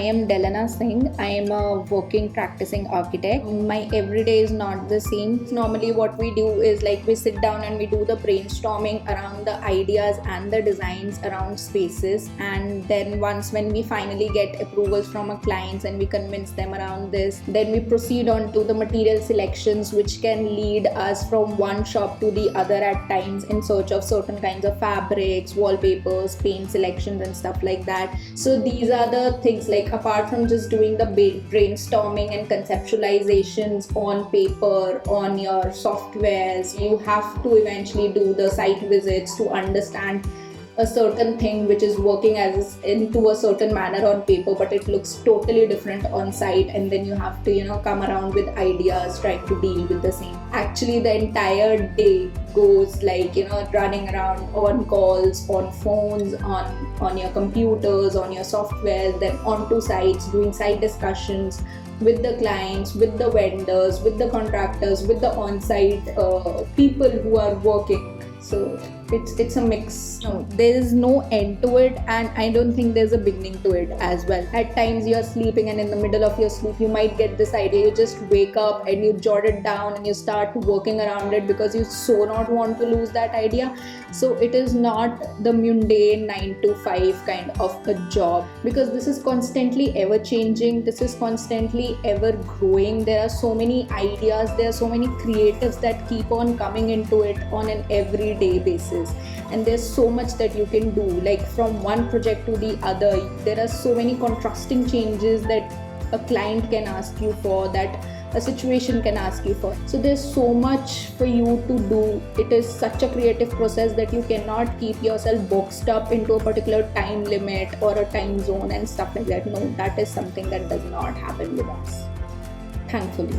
am Dalina SIngh. I am a working practicing architect. My everyday is not the same. Normally, what we do is like we sit down and we do the brainstorming around the ideas and the designs around spaces. And then when we finally get approvals from our clients and we convince them around this, then we proceed on to the material selections, which can lead us from one shop to the other at times in search of certain kinds of fabrics, wallpapers, paint selections and stuff like that. So these are the things, like apart from just doing the brainstorming and conceptualizations on paper, on your softwares, you have to eventually do the site visits to understand a certain thing which is working as into a certain manner on paper, but it looks totally different on site, and then you have to come around with ideas trying to deal with the same. Actually the entire day goes like running around on calls, on phones, on your computers, on your software, then onto sites, doing site discussions with the clients, with the vendors, with the contractors, with the on-site people who are working. So it's a mix. No, there is no end to it, and I don't think there's a beginning to it as well. At times you're sleeping and in the middle of your sleep you might get this idea, you just wake up and you jot it down and you start working around it because you so not want to lose that idea. So it is not the mundane 9 to 5 kind of a job, because this is constantly ever changing, this is constantly ever growing. There are so many ideas, there are so many creatives that keep on coming into it on an everyday basis, and there's so much that you can do, like from one project to the other. There are so many contrasting changes that a client can ask you for, that a situation can ask you for. So there's so much for you to do. It is such a creative process that you cannot keep yourself boxed up into a particular time limit or a time zone and stuff like that. No, that is something that does not happen with us, thankfully.